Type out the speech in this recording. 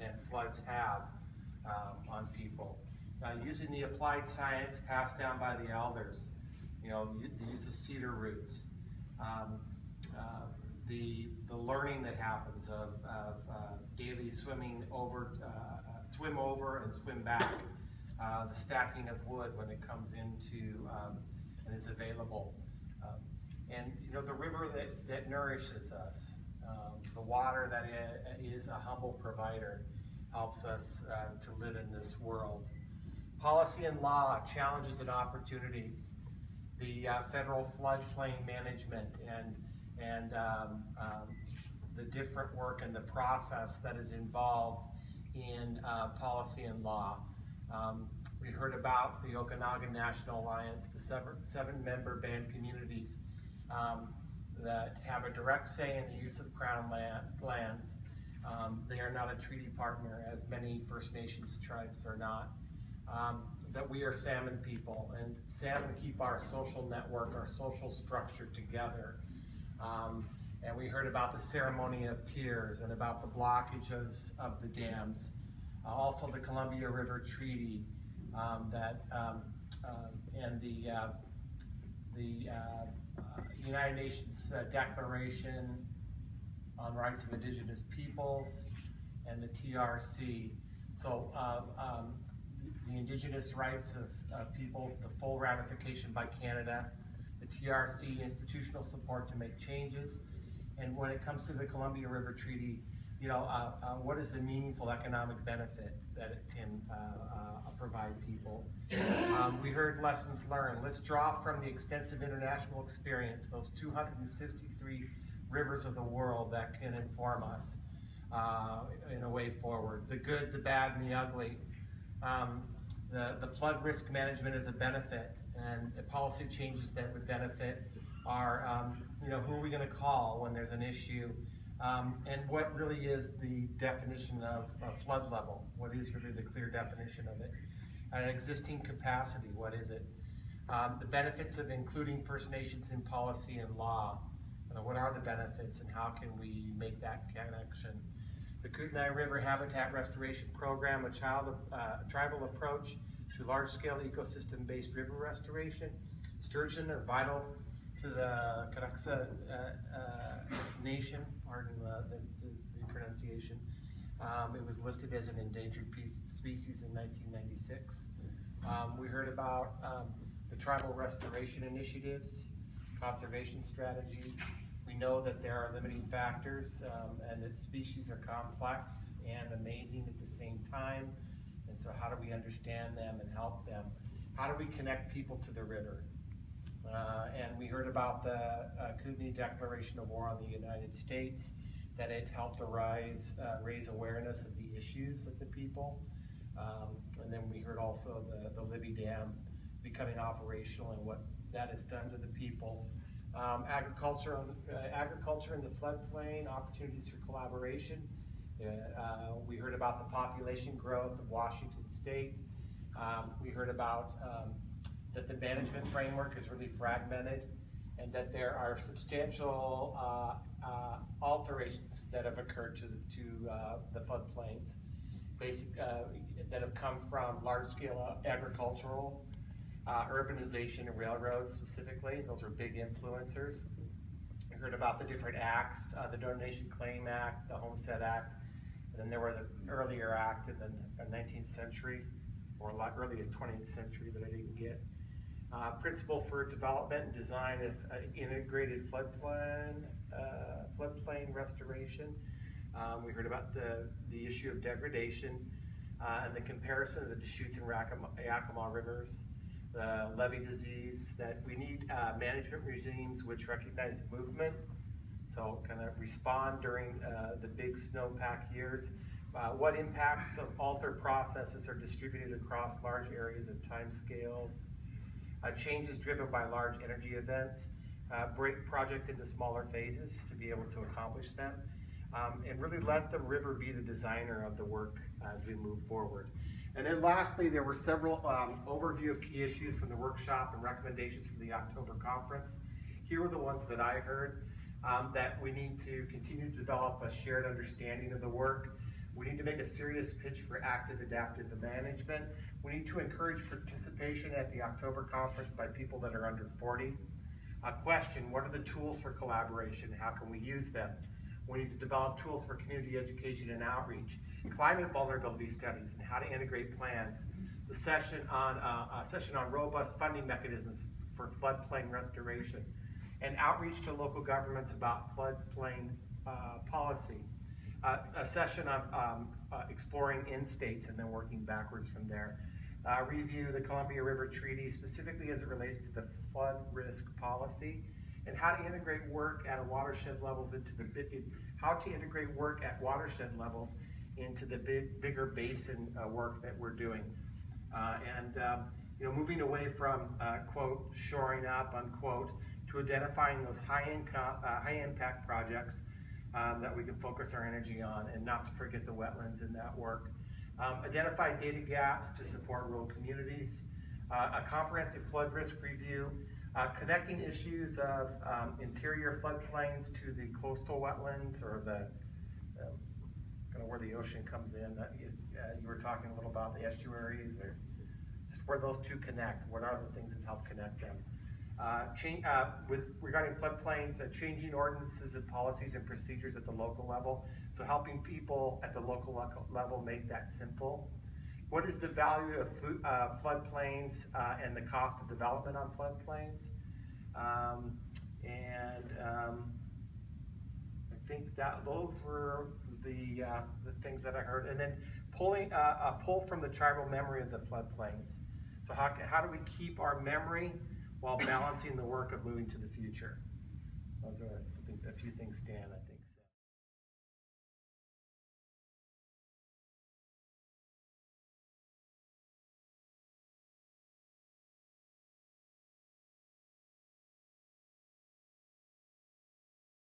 and floods have on people. Using the applied science passed down by the elders, the use of cedar roots, the learning that happens of daily swimming over, swim over and swim back, the stacking of wood when it comes into and is available, and the river that nourishes us, the water that is a humble provider, helps us to live in this world. Policy and law, challenges and opportunities, the federal floodplain management and the different work and the process that is involved in policy and law. We heard about the Okanagan National Alliance, the seven-member band communities that have a direct say in the use of Crown lands. They are not a treaty partner, as many First Nations tribes are not. That we are Salmon people, and Salmon keep our social network, our social structure together. And we heard about the ceremony of tears and about the blockage of the dams. Also the Columbia River Treaty, and the United Nations Declaration on Rights of Indigenous Peoples, and the TRC. So the Indigenous rights of peoples, the full ratification by Canada, the TRC, institutional support to make changes, and when it comes to the Columbia River Treaty, what is the meaningful economic benefit that it can provide people? We heard lessons learned. Let's draw from the extensive international experience, those 263 rivers of the world that can inform us in a way forward. The good, the bad, and the ugly. The flood risk management is a benefit, and the policy changes that would benefit are, who are we going to call when there's an issue, and what really is the definition of flood level? What is really the clear definition of it? An existing capacity, what is it? The benefits of including First Nations in policy and law. What are the benefits and how can we make that connection? The Kenai River Habitat Restoration Program, a tribal approach to large-scale ecosystem-based river restoration. Sturgeon are vital to the Karaksa Nation, pardon the pronunciation. It was listed as an endangered species in 1996. We heard about the tribal restoration initiatives, conservation strategy. We know that there are limiting factors and that species are complex and amazing at the same time. And so how do we understand them and help them? How do we connect people to the river? And we heard about the Kootenai Declaration of War on the United States, that it helped raise awareness of the issues of the people. And then we heard also the Libby Dam becoming operational and what that has done to the people. Agriculture in the floodplain, opportunities for collaboration. We heard about the population growth of Washington State. We heard about that the management framework is really fragmented and that there are substantial alterations that have occurred to the floodplains, that have come from large-scale agricultural, urbanization and railroads specifically. Those are big influencers. We heard about the different acts, the Donation Claim Act, the Homestead Act, and then there was an earlier act in the 19th century, or a lot earlier 20th century that I didn't get. Principle for development and design of integrated floodplain restoration. We heard about the issue of degradation and the comparison of the Deschutes and Yakima rivers, the levee disease, that we need management regimes which recognize movement, so kind of respond during the big snowpack years. What impacts of altered processes are distributed across large areas of time scales. Changes driven by large energy events, break projects into smaller phases to be able to accomplish them, and really let the river be the designer of the work as we move forward. And then lastly, there were several overview of key issues from the workshop and recommendations from the October conference. Here were the ones that I heard, that we need to continue to develop a shared understanding of the work. We need to make a serious pitch for active adaptive management. We need to encourage participation at the October conference by people that are under 40. Question, what are the tools for collaboration? How can we use them? We need to develop tools for community education and outreach, climate vulnerability studies, and how to integrate plans. The session on robust funding mechanisms for floodplain restoration, and outreach to local governments about floodplain policy. A session on exploring in-states and then working backwards from there. Review the Columbia River Treaty, specifically as it relates to the flood risk policy, and how to integrate work at watershed levels into the bigger basin work that we're doing. Moving away from quote shoring up unquote to identifying those high impact projects that we can focus our energy on, and not to forget the wetlands in that work. Identify data gaps to support rural communities, a comprehensive flood risk review, connecting issues of interior floodplains to the coastal wetlands, or the kind of where the ocean comes in. You were talking a little about the estuaries, or just where those two connect. What are the things that help connect them? Regarding floodplains, changing ordinances and policies and procedures at the local level. So helping people at the local level make that simple. What is the value of floodplains and the cost of development on floodplains? I think that those were the things that I heard. And then a pull from the tribal memory of the floodplains. So how do we keep our memory while balancing the work of moving to the future? Those are a few things stand, I think.